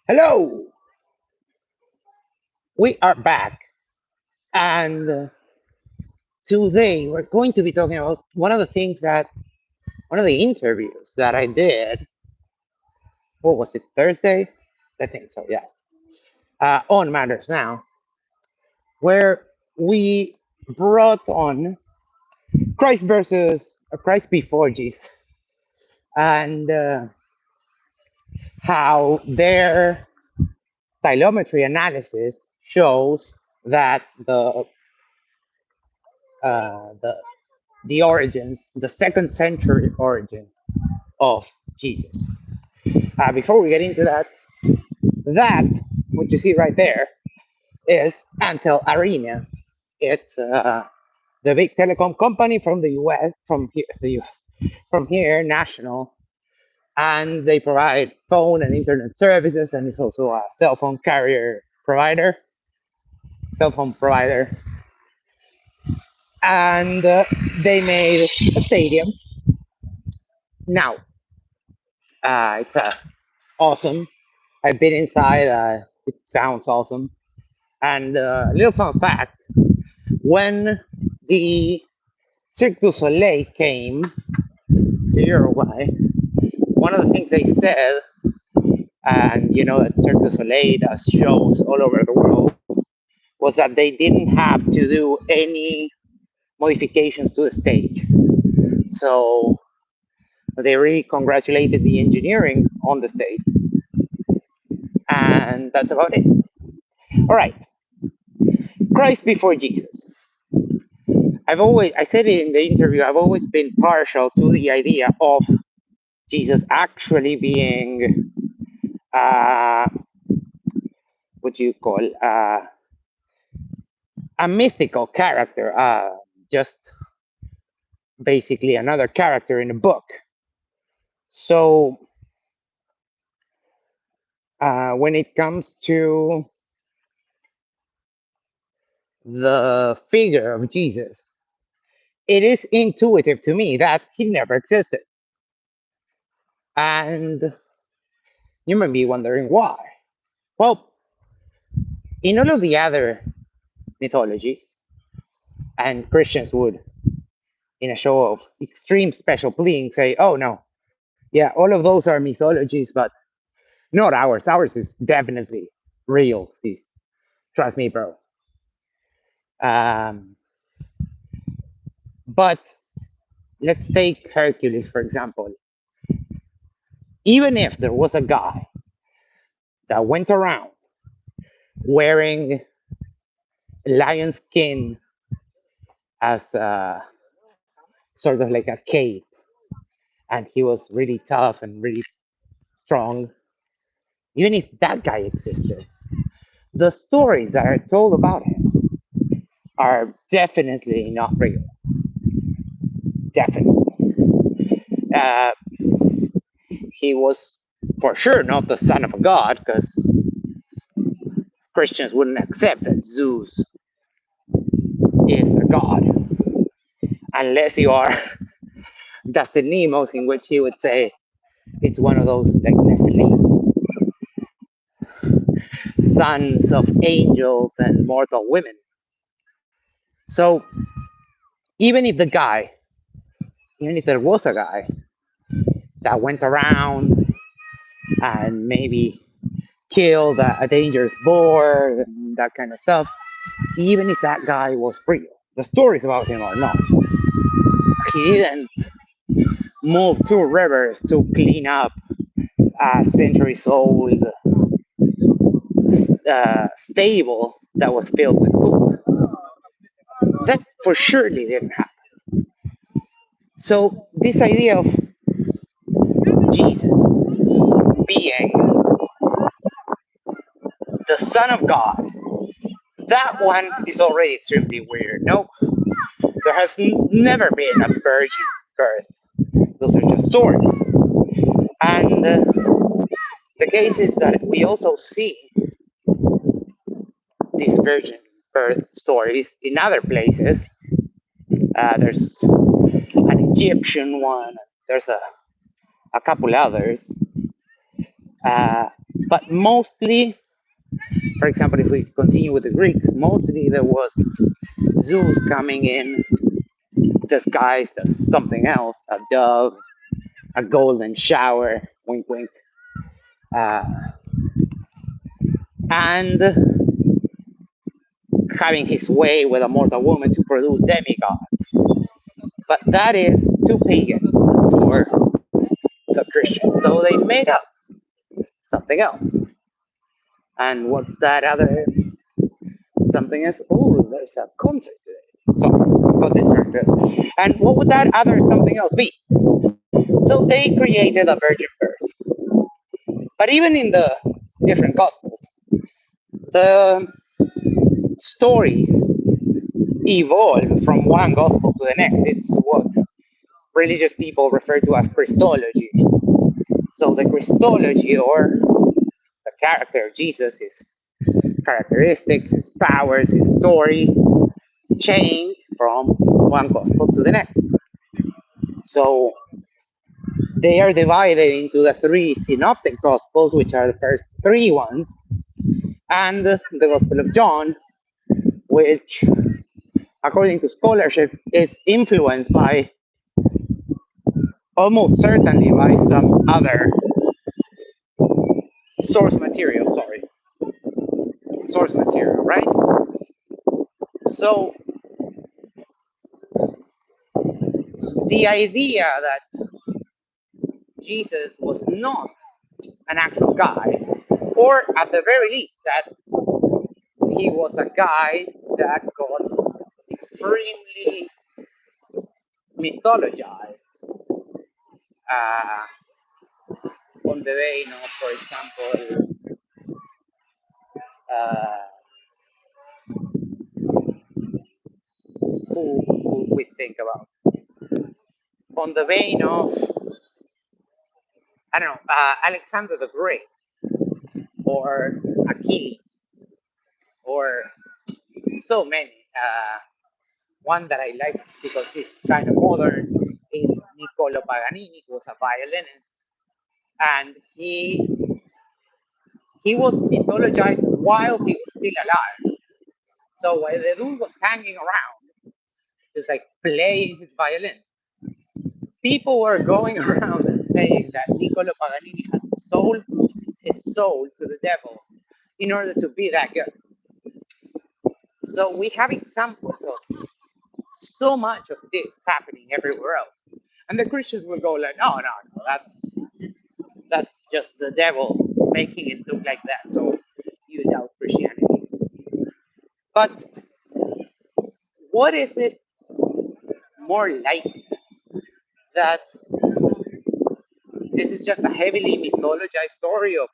Hello, we are back, and today we're going to be talking about one of the interviews that I did. What was it, Thursday? I think so, yes. On Matters Now, where we brought on Christ versus Christ before Jesus, and how their stylometry analysis shows that the origins, the second century origins of Jesus. Before we get into that, that what you see right there is Antel Arena. It's the big telecom company from the US, from here, national, and they provide phone and internet services, and it's also a cell phone provider, and they made a stadium. Now, it's awesome. I've been inside. It sounds awesome. And a little fun fact: when the Cirque du Soleil came to Uruguay, one of the things they said, and you know that Cirque du Soleil does shows all over the world, was that they didn't have to do any modifications to the stage. So they really congratulated the engineering on the stage, and that's about it. All right, Christ before Jesus. I said it in the interview, I've always been partial to the idea of Jesus actually being, uh, what do you call, a mythical character, just basically another character in a book. So when it comes to the figure of Jesus, it is intuitive to me that he never existed. And you may be wondering why. Well, in all of the other mythologies, and Christians would, in a show of extreme special pleading, say, oh no, yeah, all of those are mythologies, but not ours. Ours is definitely real, sis. Trust me, bro. Um, but let's take Hercules, for example. Even if there was a guy that went around wearing lion skin as sort of like a cape, and he was really tough and really strong, even if that guy existed, the stories that are told about him are definitely not real. Definitely. Uh, he was for sure not the son of a god, because Christians wouldn't accept that Zeus is a god unless you are Dustin Nemos, in which he would say it's one of those like Nephilim, sons of angels and mortal women. So even if the guy, even if there was a guy that went around and maybe killed a dangerous boar and that kind of stuff, even if that guy was real, the stories about him are not. He didn't move two rivers to clean up a centuries old stable that was filled with poop. That for surely didn't happen. So this idea of Jesus being the Son of God, that one is already extremely weird. No, there has never been a virgin birth. Those are just stories. And the case is that we also see these virgin birth stories in other places. There's an Egyptian one. There's a couple others. Uh, But mostly, for example, if we continue with the Greeks, mostly there was Zeus coming in disguised as something else, a dove, a golden shower, wink, wink, uh, and having his way with a mortal woman to produce demigods. But that is too pagan for the Christians. So they made up something else. And what's that other something else? Oh, there's a concert today. So got distracted. And what would that other something else be? So they created a virgin birth. But even in the different gospels, the stories evolve from one gospel to the next. It's what religious people refer to as Christology. So the Christology, or the character of Jesus, his characteristics, his powers, his story, change from one gospel to the next. So they are divided into the three synoptic gospels, which are the first three ones, and the Gospel of John, which, according to scholarship, is influenced by almost certainly by some other source material. Sorry, source material, right? So the idea that Jesus was not an actual guy, or at the very least that he was a guy that got extremely mythologized, on the vein of, for example, uh, who we think about, on the vein of, I don't know, Alexander the Great, or Achilles, or so many. One that I like because he's kind of modern is Niccolo Paganini, who was a violinist, and he was mythologized while he was still alive. So while the dude was hanging around, just like playing his violin, people were going around and saying that Niccolo Paganini had sold his soul to the devil in order to be that good. So we have examples of so much of this happening everywhere else. And the Christians will go like, no, no, no, that's just the devil making it look like that. So you doubt Christianity. But what is it more likely that this is just a heavily mythologized story of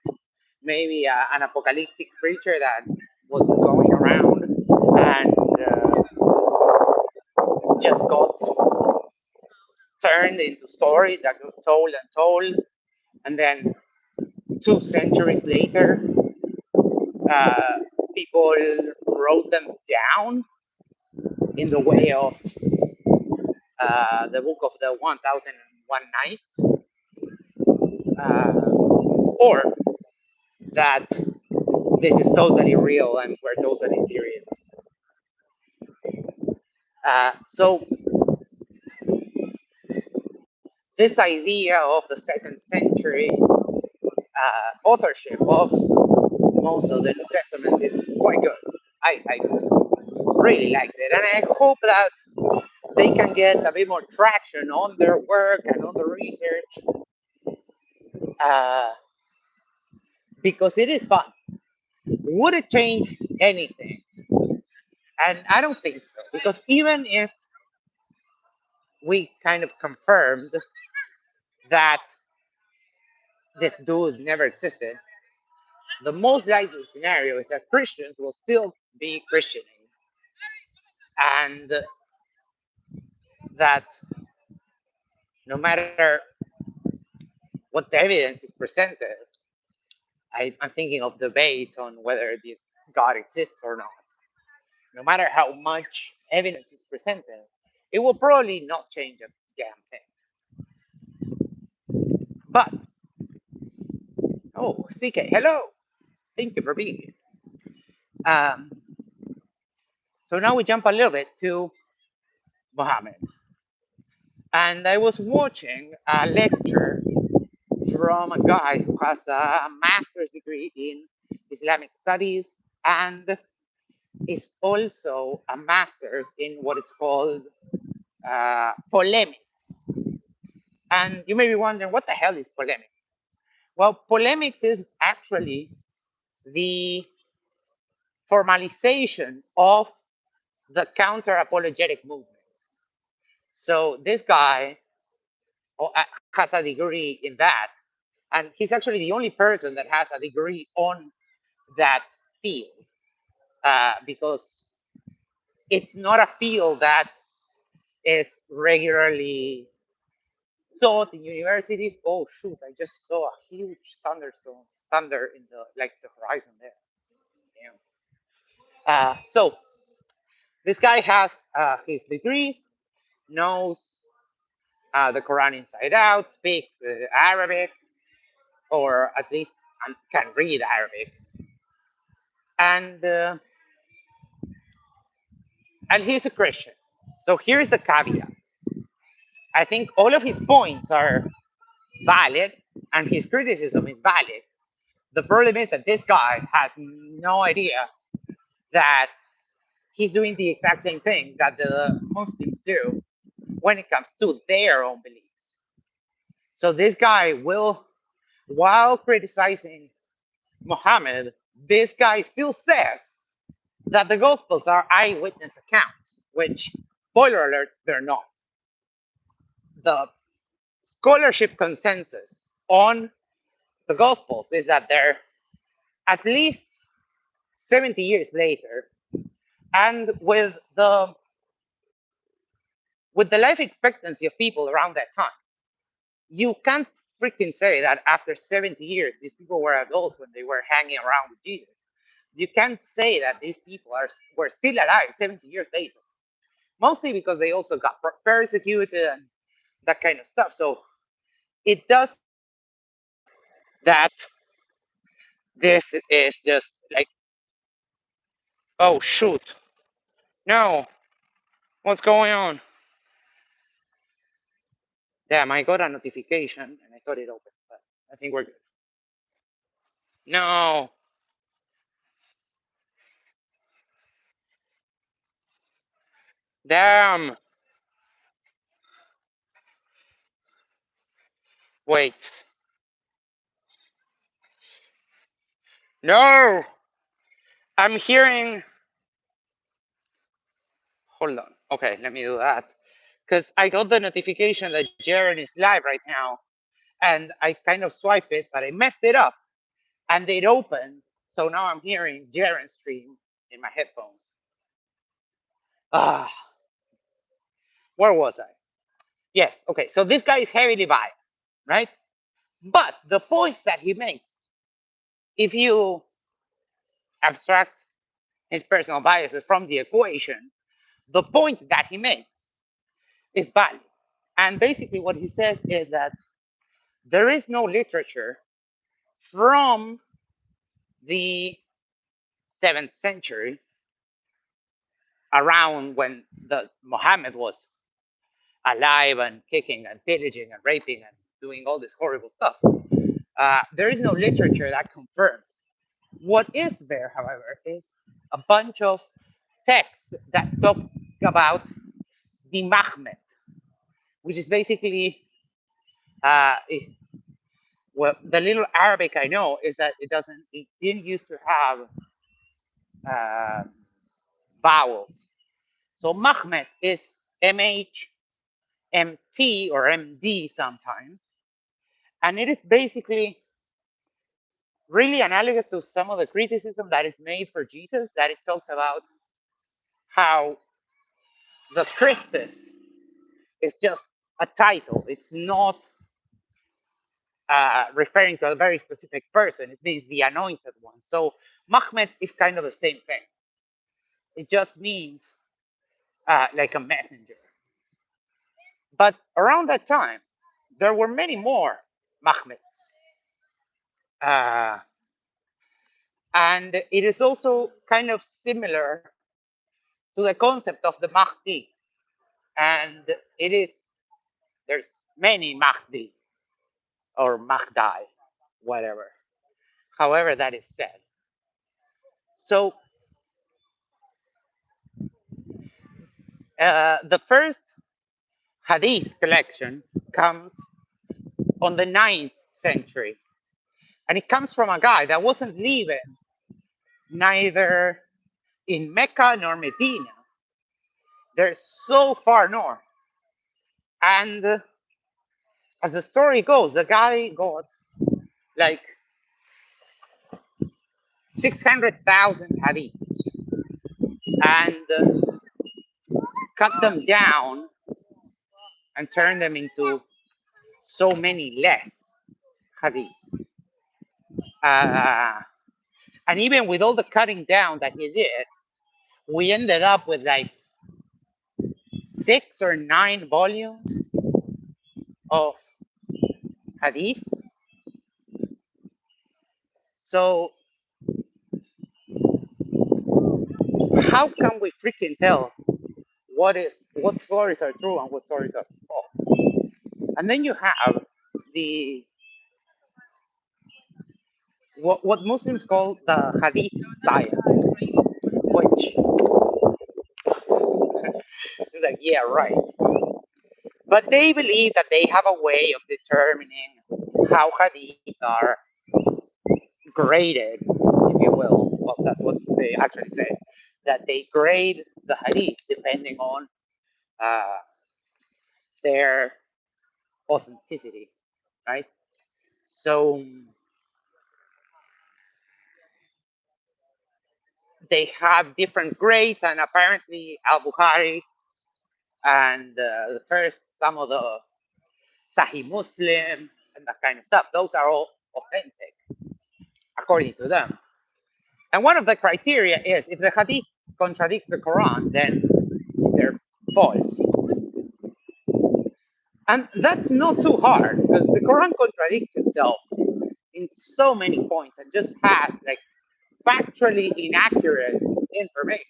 maybe an apocalyptic creature that was going around and just got turned into stories that got told and told, and then 2 centuries later, uh, people wrote them down in the way of the book of the 1001 Nights, or that this is totally real and we're totally serious. So this idea of the second century authorship of most of the New Testament is quite good. I really liked it, and I hope that they can get a bit more traction on their work and on the research, uh, because it is fun. Would it change anything? And I don't think so, because even if we kind of confirmed that this dude never existed, the most likely scenario is that Christians will still be Christianing, and that no matter what the evidence is presented, I'm thinking of debates on whether this God exists or not. No matter how much evidence is presented, it will probably not change a damn thing. But, oh, CK, hello. Thank you for being here. Um, so now we jump a little bit to Muhammad. And I was watching a lecture from a guy who has a master's degree in Islamic studies and is also a master's in what is called polemics. And you may be wondering, what the hell is polemics? Well, polemics is actually the formalization of the counter apologetic movement. So this guy has a degree in that, and he's actually the only person that has a degree on that field because it's not a field that is regularly taught in universities. Oh shoot! I just saw a huge thunder in the horizon there. So this guy has his degrees, knows the Quran inside out, speaks Arabic, or at least can read Arabic, and he's a Christian. So here's the caveat. I think all of his points are valid, and his criticism is valid. The problem is that this guy has no idea that he's doing the exact same thing that the Muslims do when it comes to their own beliefs. So this guy will, while criticizing Muhammad, this guy still says that the Gospels are eyewitness accounts, which, spoiler alert, they're not. The scholarship consensus on the Gospels is that they're at least 70 years later, and with the life expectancy of people around that time, you can't freaking say that after 70 years these people were adults when they were hanging around with Jesus. You can't say that these people were still alive 70 years later, mostly because they also got persecuted and that kind of stuff. So it does that. This is just like, oh shoot, no, what's going on? Damn, I got a notification and I thought it opened, but I think we're good. No, damn, wait, no, I'm hearing. Hold on. Okay, let me do that. Because I got the notification that Jaren is live right now, and I kind of swiped it, but I messed it up, and it opened. So now I'm hearing Jaren's stream in my headphones. Ah, where was I? Yes. Okay. So this guy is heavily biased, right? But the points that he makes, if you abstract his personal biases from the equation, the point that he makes is valid. And basically, what he says is that there is no literature from the 7th century, around when the Muhammad was alive and kicking and pillaging and raping and doing all this horrible stuff. There is no literature that confirms. What is there, however, is a bunch of texts that talk about the Mahmed, which is basically well, the little Arabic I know is that it didn't used to have uh, vowels. So Mahmed is MHMT or MD sometimes, and it is basically really analogous to some of the criticism that is made for Jesus, that it talks about how the Christus is just a title. It's not referring to a very specific person. It means the anointed one. So Mahmed is kind of the same thing. It just means like a messenger. But around that time, there were many more Mahmeds. Uh, and it is also kind of similar to the concept of the Mahdi. And it is, there's many Mahdi or Mahdi, whatever, however that is said. So the first Hadith collection comes on the 9th century. And it comes from a guy that wasn't living neither in Mecca nor Medina. They're so far north. And as the story goes, the guy got like 600,000 hadith and cut them down and turned them into so many less hadith. Uh, and even with all the cutting down that he did, we ended up with like 6 or 9 volumes of hadith. So how can we freaking tell what stories are true and what stories are false? And then you have the what Muslims call the hadith science, which is like, yeah, right. But they believe that they have a way of determining how hadith are graded, if you will. Well, that's what they actually say. That they grade the hadith depending on uh, their authenticity, right? So they have different grades, and apparently Al Bukhari and the first, some of the Sahih Muslim and that kind of stuff, those are all authentic according to them. And one of the criteria is if the hadith contradicts the Quran, then they're false. And that's not too hard because the Quran contradicts itself in so many points and just has like factually inaccurate information.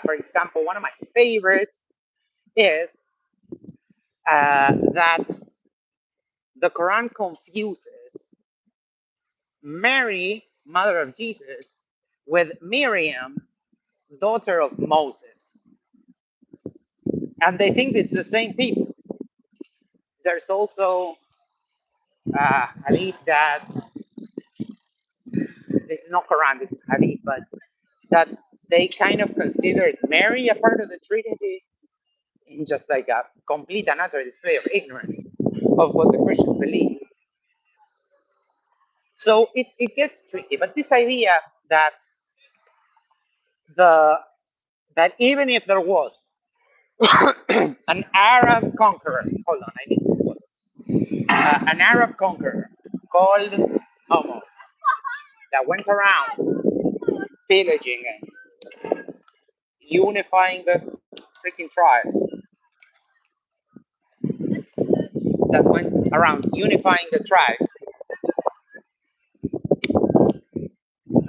For example, one of my favorites is that the Quran confuses Mary, mother of Jesus, with Miriam, daughter of Moses. And they think it's the same people. There's also hadith that, this is not Quran, this is hadith, but that they kind of considered Mary a part of the Trinity in just like a complete and utter display of ignorance of what the Christians believe. So it gets tricky, but this idea that the that even if there was an Arab conqueror, hold on, I need to an Arab conqueror called Homo that went around pillaging and unifying the freaking tribes, that went around unifying the tribes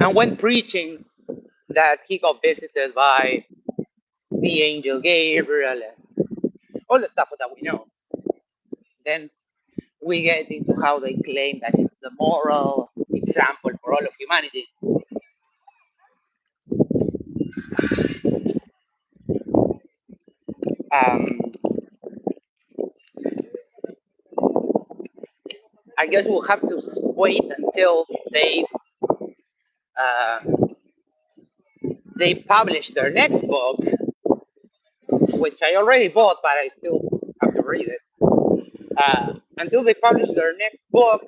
and went preaching that he got visited by the angel Gabriel and all the stuff that we know. Then we get into how they claim that it's the moral example for all of humanity. Um, I guess we'll have to wait until uh, they publish their next book, which I already bought, but I still have to read it. Until they publish their next book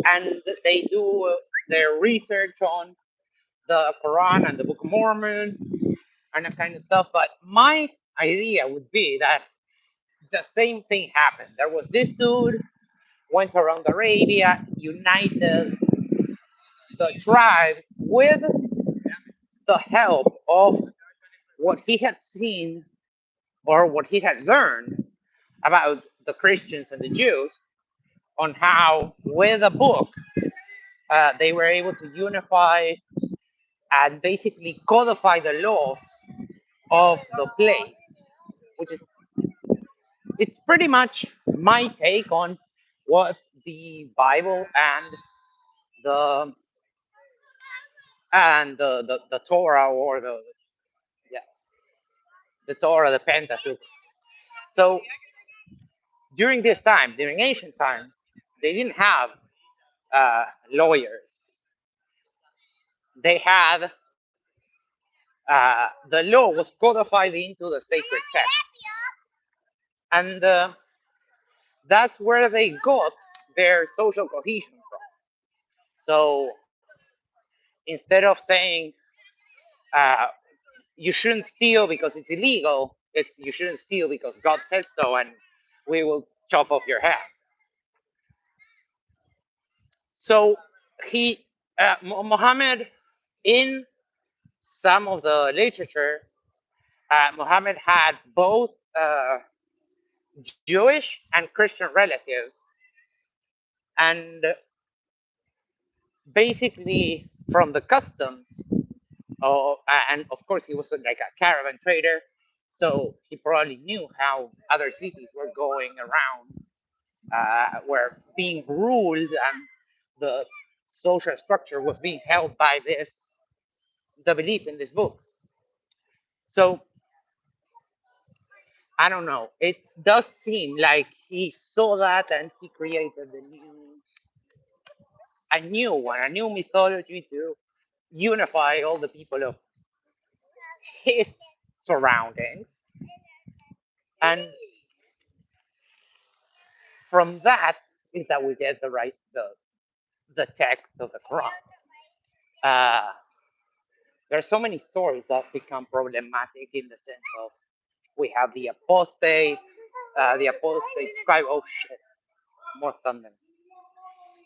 and they do their research on the Quran and the Book of Mormon and that kind of stuff. But my idea would be that the same thing happened. There was this dude went around Arabia, united the tribes with the help of what he had seen or what he had learned about the Christians and the Jews on how, with a book, they were able to unify and basically codify the laws of the place, which is it's pretty much my take on what the Bible the the Torah or yeah, the Torah, the Pentateuch. So during this time, during ancient times, they didn't have lawyers. They had the law was codified into the sacred text, and that's where they got their social cohesion from. So instead of saying uh, you shouldn't steal because it's illegal, it's you shouldn't steal because God said so, and we will chop off your head. So he, Muhammad, in some of the literature, Muhammad had both Jewish and Christian relatives, and basically from the customs. Oh, and of course he was like a caravan trader, so he probably knew how other cities were going around, were being ruled, and the social structure was being held by the belief in these books. So I don't know. It does seem like he saw that and he created a new one, a new mythology to unify all the people of his surroundings. And from that is that we get the text of the Quran. Uh, there are so many stories that become problematic in the sense of we have the apostate scribe. Oh shit, more thunder.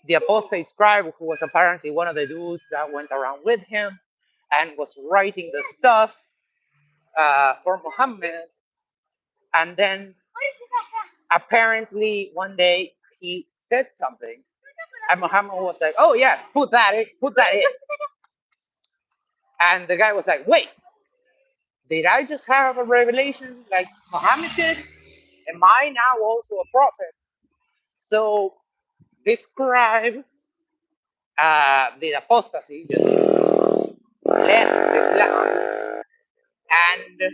The apostate scribe, who was apparently one of the dudes that went around with him and was writing the stuff for Muhammad, and then apparently one day he said something, and Muhammad was like, "Oh yeah, put that in." And the guy was like, "Wait, did I just have a revelation like Muhammad did? Am I now also a prophet?" So this scribe did apostasy, just left Islam, and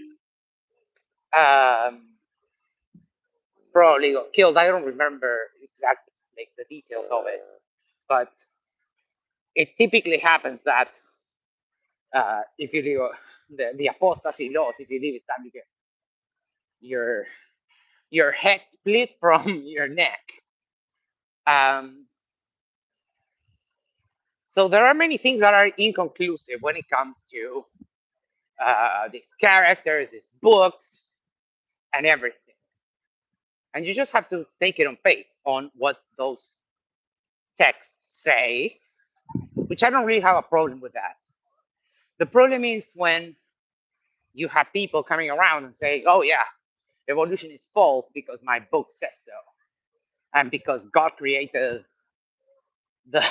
probably got killed. I don't remember exactly like the details of it, but it typically happens that if you do the apostasy laws, if you leave Islam, you get your your head split from your neck. Um, so there are many things that are inconclusive when it comes to these characters, these books, and everything. And you just have to take it on faith on what those texts say, which I don't really have a problem with that. The problem is when you have people coming around and saying, "Oh yeah, evolution is false because my book says so, and because God created the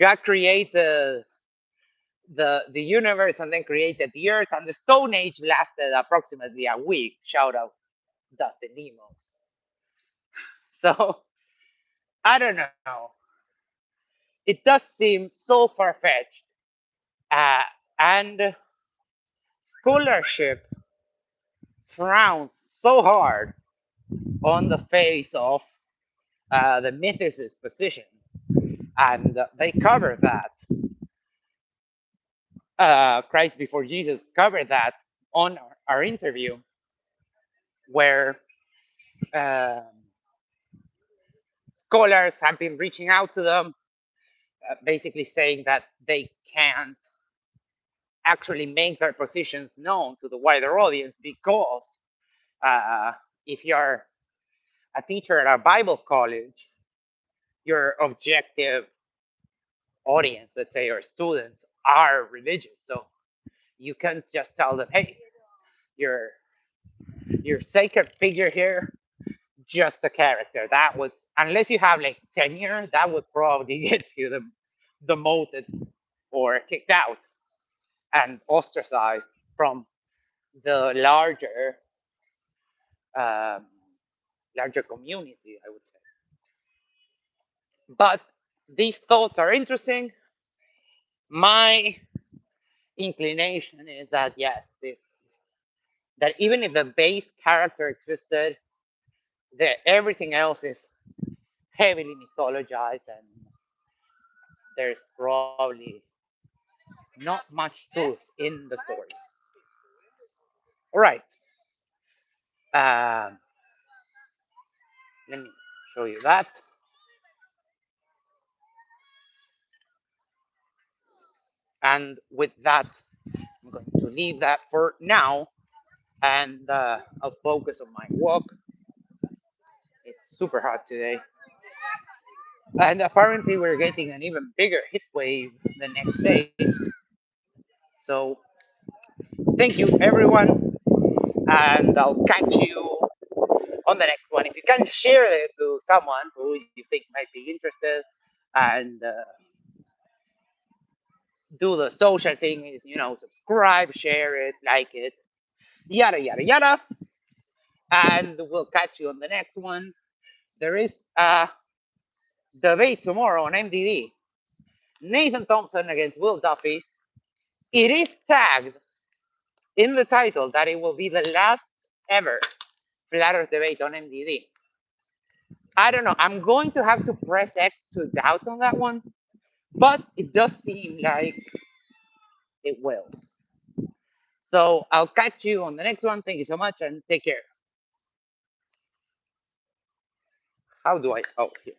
God created the universe and then created the earth, and the Stone Age lasted approximately a week." Shout out Dustin Nemos. So I don't know. It does seem so far fetched, uh, and scholarship frowns so hard on the face of the mythicist position, and they cover that. Christ before Jesus covered that on our interview, where um scholars have been reaching out to them, basically saying that they can't actually make their positions known to the wider audience because uh, if you're a teacher at a Bible college, your objective audience, let's say, or students, are religious. So you can't just tell them, "Hey, your sacred figure here, just a character." That would unless you have like tenure, that would probably get you demoted or kicked out and ostracized from the um, larger community, I would say. But these thoughts are interesting. My inclination is that yes, this that even if the base character existed, that everything else is heavily mythologized, and there's probably not much truth in the stories. All right, um, let me show you that. And with that, I'm going to leave that for now, and I'll focus on my walk. It's super hot today. And apparently, we're getting an even bigger heat wave the next days. So, thank you, everyone. And I'll catch you on the next one. If you can share this to someone who you think might be interested, and do the social thing is, subscribe, share it, like it, yada, yada, yada. And we'll catch you on the next one. There is a debate tomorrow on MDD. Nathan Thompson against Will Duffy. It is tagged in the title that it will be the last ever flat earth debate on MDD. I don't know. I'm going to have to press X to doubt on that one, but it does seem like it will. So I'll catch you on the next one. Thank you so much and take care. How do I? Oh, here.